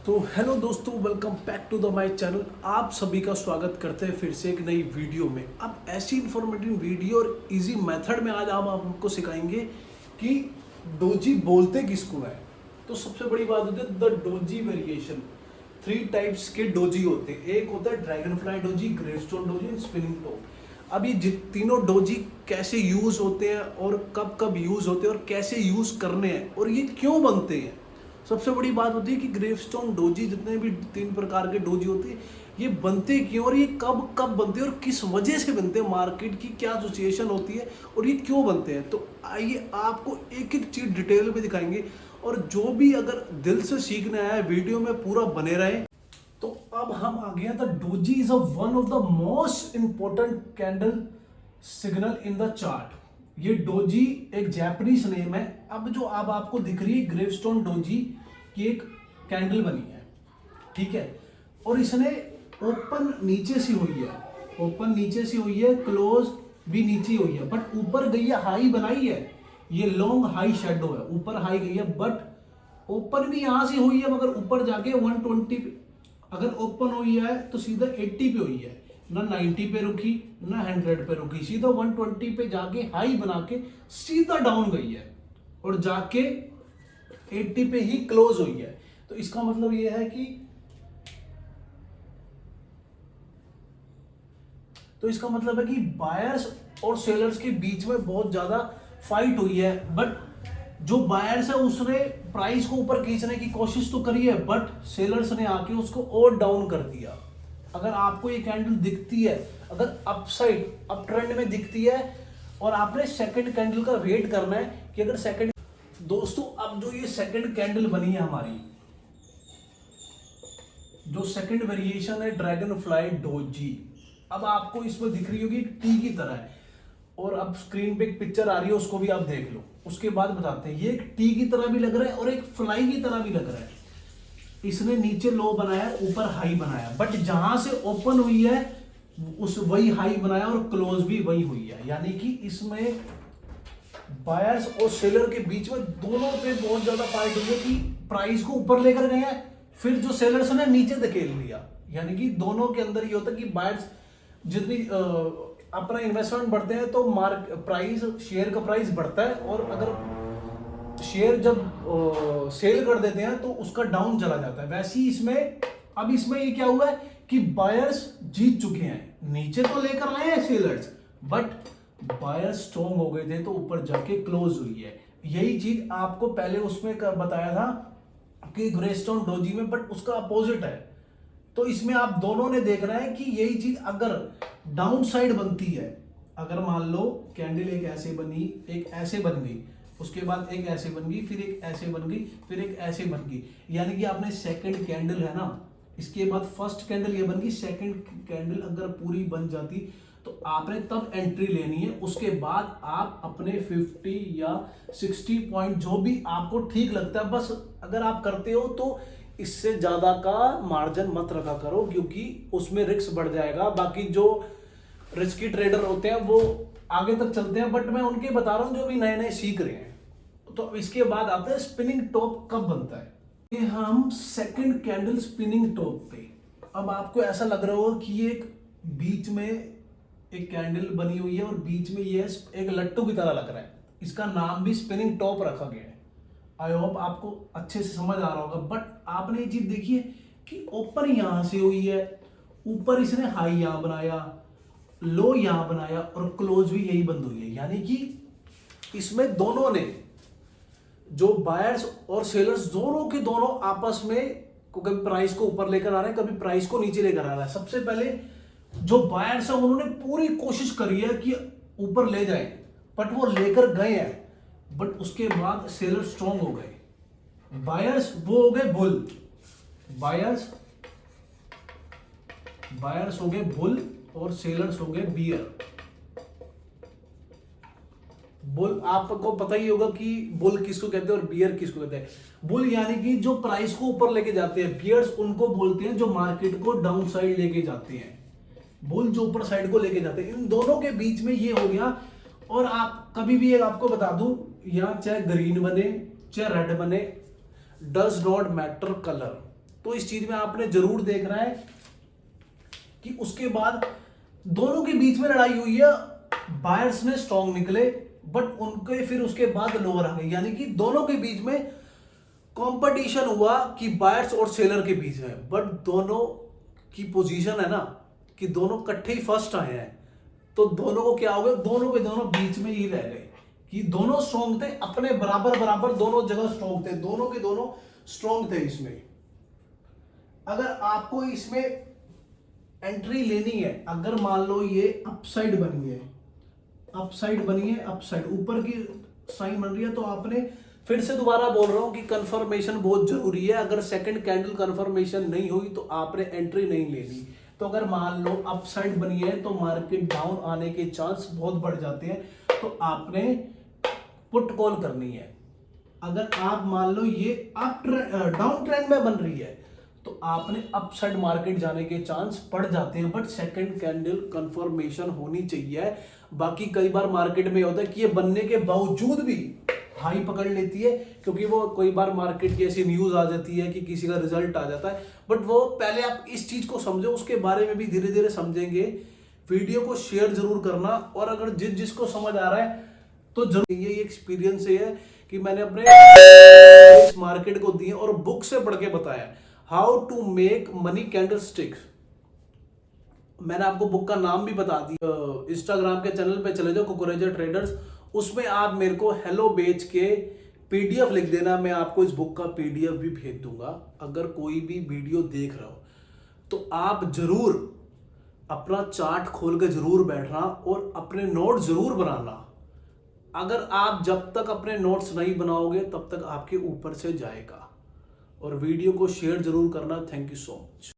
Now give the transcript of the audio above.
तो हेलो दोस्तों, welcome back to the my channel. आप सभी का स्वागत करते हैं फिर से एक नई वीडियो में। अब ऐसी इन्फॉर्मेटिव वीडियो और इजी मेथड में आज हम आपको सिखाएंगे कि डोजी बोलते किसको है। तो सबसे बड़ी बात होती है द डोजी वेरिएशन। 3 टाइप्स के डोजी होते हैं। एक होता है dragon fly doji, gravestone doji and spinning top. अब ये तीनों डोजी कैसे यूज होते हैं और कब कब यूज होते हैं और कैसे यूज करने हैं और ये क्यों बनते हैं। सबसे बड़ी बात होती है कि ग्रेवस्टोन डोजी, जितने भी 3 प्रकार के डोजी होते हैं, ये बनते क्यों और ये कब कब बनते हैं और किस वजह से बनते हैं, मार्केट की क्या सिचुएशन होती है और ये क्यों बनते हैं। तो आइए आपको एक एक चीज डिटेल में दिखाएंगे और जो भी अगर दिल से सीखना है वीडियो में पूरा बने रहे। तो अब हम आ गए the doji is one of the most important candle signal in the chart. ये डोजी एक जापानीज नेम है। अब जो अब आपको दिख रही है ग्रेवस्टोन डोजी की एक कैंडल बनी है, ठीक है, और इसने ओपन नीचे से हुई है, ओपन नीचे से हुई है, क्लोज भी नीचे हुई है, बट ऊपर गई है, हाई बनाई है। ये लॉन्ग हाई शेडो है, ऊपर हाई गई है, बट ओपन भी यहां से हुई है मगर ऊपर जाके 120 पे। अगर ओपन हुई है तो सीधा 80 पे हुई है, ना 90 पे रुकी ना 100 पे रुकी, सीधा 120 पे जाके हाई बना के सीधा डाउन गई है और जाके 80 पे ही क्लोज हुई है। तो इसका मतलब यह है कि बायर्स और सेलर्स के बीच में बहुत ज्यादा फाइट हुई है, बट जो बायर्स है उसने प्राइस को ऊपर खींचने की कोशिश तो करी है, बट सेलर्स ने आके उसको और डाउन कर दिया। अगर आपको ये कैंडल दिखती है, अगर अपसाइड अप ट्रेंड में दिखती है और आपने सेकंड कैंडल का वेट करना है कि अगर सेकंड। दोस्तों, अब जो ये सेकंड कैंडल बनी है हमारी, जो सेकंड वेरिएशन है ड्रैगन फ्लाई डोजी, अब आपको इसमें दिख रही होगी एक टी की तरह है और अब स्क्रीन पे एक पिक्चर आ रही है, उसको भी आप देख लो, उसके बाद बताते हैं। ये एक टी की तरह भी लग रहा है और एक फ्लाई की तरह भी लग रहा है। इसने नीचे लो बनाया, ऊपर हाई बनाया, बट जहां से ओपन हुई है उस वही हाई बनाया और क्लोज भी वही हुई है। यानी कि इसमें बायर्स और सेलर के बीच में दोनों पे बहुत ज्यादा फाइट हुई है कि प्राइस को ऊपर लेकर गए हैं, फिर जो सेलर्स ने नीचे धकेल लिया। यानी कि दोनों के अंदर ये होता है कि बायर्स जितनी अपना इन्वेस्टमेंट बढ़ते हैं तो प्राइस, शेयर का प्राइस बढ़ता है, और अगर शेयर जब सेल कर देते हैं तो उसका डाउन चला जाता है। वैसे ही इसमें अब इसमें ये क्या हुआ है कि बायर्स जीत चुके हैं, नीचे तो लेकर आए हैं सेलर्स, बट बायर्स स्ट्रॉन्ग हो गए थे तो ऊपर जाके क्लोज हुई है। यही चीज आपको पहले उसमें बताया था कि ग्रेवस्टोन डोजी में, बट उसका अपोजिट है। तो इसमें आप दोनों ने देखना है कि यही चीज अगर डाउन साइड बनती है, अगर मान लो कैंडल एक ऐसे बनी, एक ऐसे बन गई, उसके बाद एक ऐसे बन गई, फिर एक ऐसे बन गई, फिर एक ऐसे बन गई, यानी कि आपने सेकंड कैंडल है ना, इसके बाद फर्स्ट कैंडल ये बन गई, सेकंड कैंडल अगर पूरी बन जाती तो आपने तब एंट्री लेनी है। उसके बाद आप अपने 50 या 60 पॉइंट जो भी आपको ठीक लगता है, बस अगर आप करते हो तो इससे ज्यादा का मार्जिन मत रखा करो, क्योंकि उसमें रिस्क बढ़ जाएगा। बाकी जो रिस्की ट्रेडर होते हैं वो आगे तक चलते हैं, बट मैं उनके बता रहा हूं जो भी नए नए सीख रहे हैं। तो इसके बाद आता है स्पिनिंग टॉप कब बनता है। ये हम सेकंड कैंडल स्पिनिंग टॉप पे, अब आपको ऐसा लग रहा होगा कि एक बीच में एक कैंडल बनी हुई है और बीच में ये एक लट्टू की तरह लग रहा है, इसका नाम भी स्पिनिंग टॉप रखा गया है। आई होप आपको अच्छे से समझ आ रहा होगा। बट आपने ये चीज देखी है कि ओपन यहां से हुई है, ऊपर इसने हाई यहां बनाया, लो यहां बनाया और क्लोज भी यही बंद हुई है। यानी कि इसमें दोनों ने, जो बायर्स और सेलर्स दोनों के दोनों आपस में कभी प्राइस को ऊपर लेकर आ रहे हैं, कभी प्राइस को नीचे लेकर आ रहा है। सबसे पहले जो बायर्स है उन्होंने पूरी कोशिश करी है कि ऊपर ले जाए, बट वो लेकर गए हैं, बट उसके बाद सेलर स्ट्रॉन्ग हो गए। बायर्स वो हो गए बुल, बायर्स हो गए बुल और सेलर्स हो गए बियर। बुल आपको पता ही होगा कि बुल किसको कहते हैं और बियर किसको कहते हैं। बुल यानी कि जो प्राइस को ऊपर लेके जाते हैं, बियर्स उनको बोलते हैं जो मार्केट को डाउन साइड लेके जाते हैं, बुल जो ऊपर साइड को लेके जाते हैं। इन दोनों के बीच में ये हो गया। और आप कभी भी एक आपको बता दूं, यहां चाहे ग्रीन बने चाहे रेड बने, डज नॉट मैटर कलर, तो इस चीज में आपने जरूर देखना है कि उसके बाद दोनों के बीच में लड़ाई हुई है, बायर्स ने स्ट्रॉन्ग निकले बट उनके फिर उसके बाद लोअर आ गए, यानी कि दोनों के बीच में कंपटीशन हुआ कि बायर्स और सेलर के बीच में, बट दोनों की पोजीशन है ना कि दोनों इकट्ठे ही फर्स्ट आए हैं, तो दोनों को क्या हो गया, दोनों के दोनों बीच में ही रह गए कि दोनों स्ट्रॉन्ग थे, अपने बराबर बराबर दोनों जगह स्ट्रॉन्ग थे, दोनों के दोनों स्ट्रॉन्ग थे। इसमें अगर आपको इसमें एंट्री लेनी है, अगर मान लो ये अपसाइड बनी है, अपसाइड बनी है, अपसाइड ऊपर की साइन बन रही है, तो आपने फिर से दोबारा बोल रहा हूं कि कंफर्मेशन बहुत जरूरी है। अगर सेकंड कैंडल कंफर्मेशन नहीं हुई तो आपने एंट्री नहीं लेनी। तो अगर मान लो अपसाइड बनी है तो मार्केट डाउन आने के चांस बहुत बढ़ जाते हैं, तो आपने पुट कॉल करनी है। अगर आप मान लो ये अप डाउन ट्रेंड में बन रही है तो आपने अपसाइड मार्केट जाने के चांस बढ़ जाते हैं, बट सेकंड कैंडल कंफर्मेशन होनी चाहिए। बाकी कई बार मार्केट में होता है कि ये बनने के बावजूद भी हाई पकड़ लेती है, क्योंकि वो कोई बार मार्केट की ऐसी न्यूज आ जाती है कि किसी का रिजल्ट आ जाता है, बट वो पहले आप इस चीज को समझो, उसके बारे में भी धीरे धीरे समझेंगे। वीडियो को शेयर जरूर करना, और अगर जिसको समझ आ रहा है तो जरूर, ये एक्सपीरियंस है कि मैंने अपने इस मार्केट को दिए और बुक से पढ़ के बताया how to make money candlesticks. मैंने आपको बुक का नाम भी बता दिया। इंस्टाग्राम के चैनल पे चले जाओ, कुकुरेजा ट्रेडर्स, उसमें आप मेरे को हेलो बेच के पीडीएफ लिख देना, मैं आपको इस बुक का पीडीएफ भी भेज दूंगा। अगर कोई भी वीडियो देख रहा हो तो आप जरूर अपना चार्ट खोल के जरूर बैठना और अपने नोट जरूर बनाना। अगर आप जब तक अपने नोट्स नहीं बनाओगे तब तक आपके ऊपर से जाएगा। और वीडियो को शेयर जरूर करना। Thank you so much.